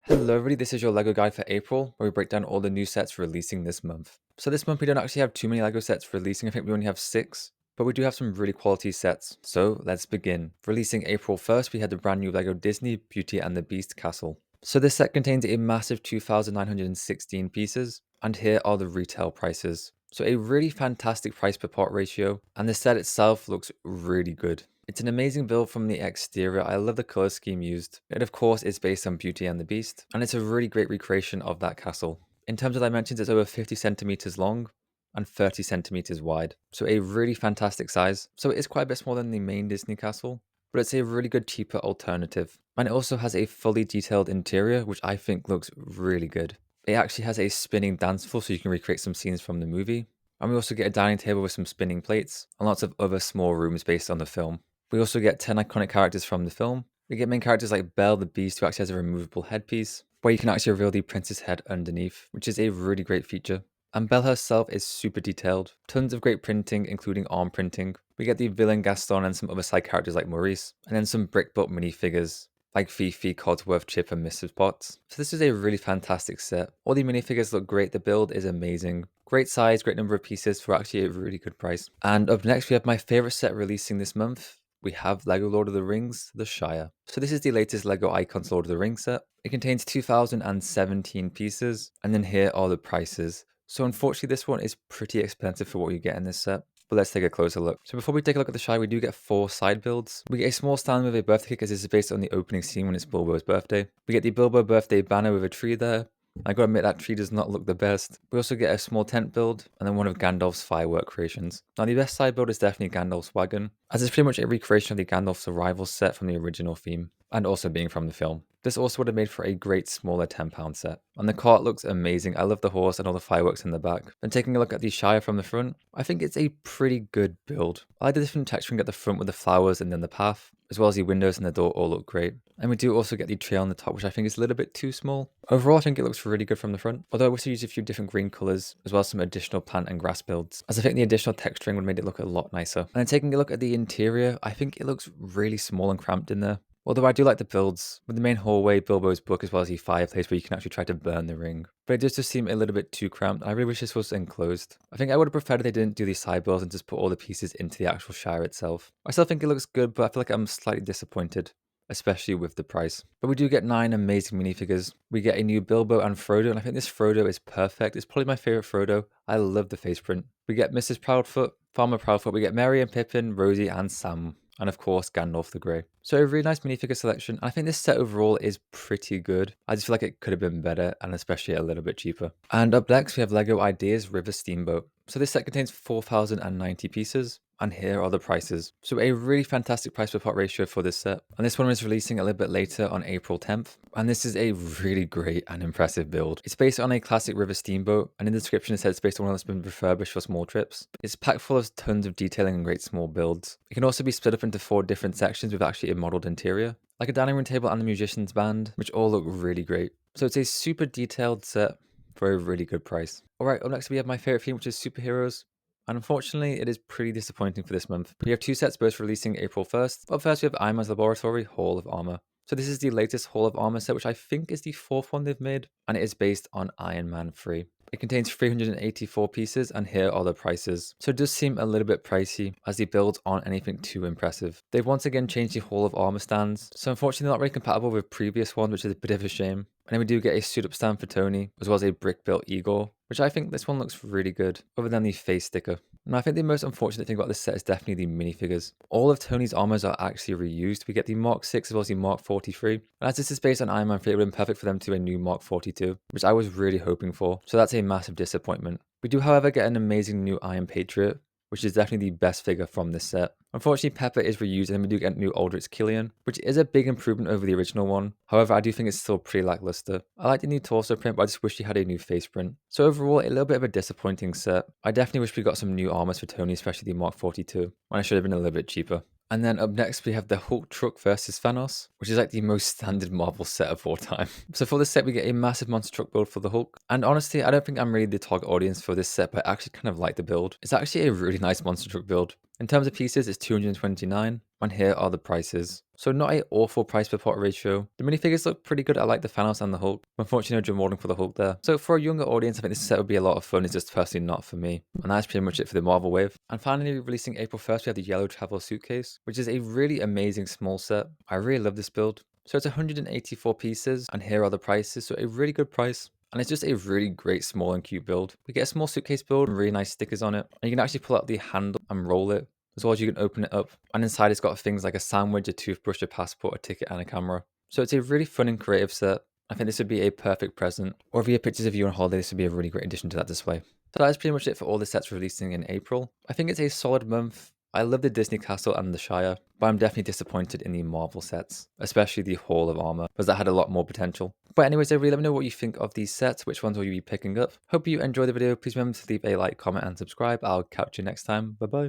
Hello everybody, this is your LEGO guide for April, where we break down all the new sets releasing this month. So this month we don't actually have too many LEGO sets releasing, I think we only have 6, but we do have some really quality sets. So let's begin. Releasing April 1st, we had the brand new LEGO Disney Beauty and the Beast castle. So this set contains a massive 2,916 pieces, and here are the retail prices. So a really fantastic price per pot ratio, and the set itself looks really good. It's an amazing build from the exterior. I love the color scheme used. It of course is based on Beauty and the Beast, and it's a really great recreation of that castle. In terms of dimensions, it's over 50 centimeters long and 30 centimeters wide. So a really fantastic size. So it is quite a bit smaller than the main Disney castle, but it's a really good cheaper alternative. And it also has a fully detailed interior, which I think looks really good. It actually has a spinning dance floor so you can recreate some scenes from the movie. And we also get a dining table with some spinning plates and lots of other small rooms based on the film. We also get 10 iconic characters from the film. We get main characters like Belle the Beast, who actually has a removable headpiece, where you can actually reveal the princess head underneath, which is a really great feature. And Belle herself is super detailed. Tons of great printing, including arm printing. We get the villain Gaston and some other side characters like Maurice, and then some brick-built minifigures like Fifi, Codsworth, Chip, and Mrs. Potts. So this is a really fantastic set. All the minifigures look great, the build is amazing. Great size, great number of pieces for actually a really good price. And up next we have my favorite set releasing this month. We have LEGO Lord of the Rings, The Shire. So this is the latest LEGO Icons Lord of the Rings set. It contains 2,017 pieces, and then here are the prices. So unfortunately this one is pretty expensive for what you get in this set. But let's take a closer look. So before we take a look at the Shire, we do get 4 side builds. We get a small stand with a birthday cake, as this is based on the opening scene when it's Bilbo's birthday. We get the Bilbo birthday banner with a tree there. I gotta admit that tree does not look the best. We also get a small tent build, and then one of Gandalf's firework creations. Now the best side build is definitely Gandalf's wagon, as it's pretty much a recreation of the Gandalf's arrival set from the original theme, and also being from the film. This also would have made for a great smaller £10 set. And the cart looks amazing, I love the horse and all the fireworks in the back. And taking a look at the Shire from the front, I think it's a pretty good build. I like the different texturing at the front with the flowers and then the path, as well as the windows and the door all look great. And we do also get the tree on the top, which I think is a little bit too small. Overall, I think it looks really good from the front, although I wish to use a few different green colours, as well as some additional plant and grass builds, as I think the additional texturing would make it look a lot nicer. And then taking a look at the interior, I think it looks really small and cramped in there. Although I do like the builds, with the main hallway, Bilbo's book, as well as the fireplace where you can actually try to burn the ring. But it does just seem a little bit too cramped. I really wish this was enclosed. I think I would have preferred if they didn't do these side builds and just put all the pieces into the actual Shire itself. I still think it looks good, but I feel like I'm slightly disappointed, especially with the price. But we do get 9 amazing minifigures. We get a new Bilbo and Frodo, and I think this Frodo is perfect. It's probably my favorite Frodo. I love the face print. We get Mrs. Proudfoot, Farmer Proudfoot, we get Merry and Pippin, Rosie and Sam, and of course Gandalf the Grey. So a really nice minifigure selection. I think this set overall is pretty good. I just feel like it could have been better and especially a little bit cheaper. And up next we have LEGO Ideas River Steamboat. So this set contains 4,090 pieces, and here are the prices. So a really fantastic price per pot ratio for this set. And this one is releasing a little bit later on April 10th. And this is a really great and impressive build. It's based on a classic River Steamboat, and in the description it says it's based on one that's been refurbished for small trips. It's packed full of tons of detailing and great small builds. It can also be split up into 4 different sections with actually a modeled interior, like a dining room table and the musician's band, which all look really great. So it's a super detailed set for a really good price. Alright, up next we have my favorite theme, which is superheroes. And unfortunately, it is pretty disappointing for this month. We have 2 sets both releasing April 1st. Up first, we have Iron Man's Laboratory Hall of Armor. So this is the latest Hall of Armor set, which I think is the 4th one they've made, and it is based on Iron Man 3. It contains 384 pieces, and here are the prices. So it does seem a little bit pricey, as the builds aren't anything too impressive. They've once again changed the Hall of Armor stands, so unfortunately they're not really compatible with previous ones, which is a bit of a shame. And then we do get a suit up stand for Tony, as well as a brick-built Igor, which I think this one looks really good, other than the face sticker. And I think the most unfortunate thing about this set is definitely the minifigures. All of Tony's armors are actually reused. We get the Mark 6 as well as the Mark 43. And as this is based on Iron Man 3, it would have been perfect for them to do a new Mark 42, which I was really hoping for. So that's a massive disappointment. We do, however, get an amazing new Iron Patriot, which is definitely the best figure from this set. Unfortunately, Pepper is reused, and then we do get new Aldrich Killian, which is a big improvement over the original one. However, I do think it's still pretty lackluster. I like the new torso print, but I just wish he had a new face print. So overall, a little bit of a disappointing set. I definitely wish we got some new armors for Tony, especially the Mark 42, when I should have been a little bit cheaper. And then up next, we have the Hulk truck versus Thanos, which is like the most standard Marvel set of all time. So for this set, we get a massive monster truck build for the Hulk. And honestly, I don't think I'm really the target audience for this set, but I actually kind of like the build. It's actually a really nice monster truck build. In terms of pieces, it's 229. And here are the prices. So not a awful price per pot ratio. The minifigures look pretty good. I like the Thanos and the Hulk. Unfortunately, no drum molding for the Hulk there. So for a younger audience, I think this set would be a lot of fun. It's just personally not for me. And that's pretty much it for the Marvel wave. And finally, releasing April 1st, we have the Yellow Travel Suitcase, which is a really amazing small set. I really love this build. So it's 184 pieces, and here are the prices. So a really good price. And it's just a really great small and cute build. We get a small suitcase build and really nice stickers on it. And you can actually pull out the handle and roll it, as well as you can open it up. And inside it's got things like a sandwich, a toothbrush, a passport, a ticket, and a camera. So it's a really fun and creative set. I think this would be a perfect present. Or if you have pictures of you on holiday, this would be a really great addition to that display. So that is pretty much it for all the sets releasing in April. I think it's a solid month. I love the Disney Castle and the Shire, but I'm definitely disappointed in the Marvel sets, especially the Hall of Armor, because that had a lot more potential. But anyways, everybody, let me know what you think of these sets, which ones will you be picking up. Hope you enjoyed the video. Please remember to leave a like, comment, and subscribe. I'll catch you next time. Bye bye.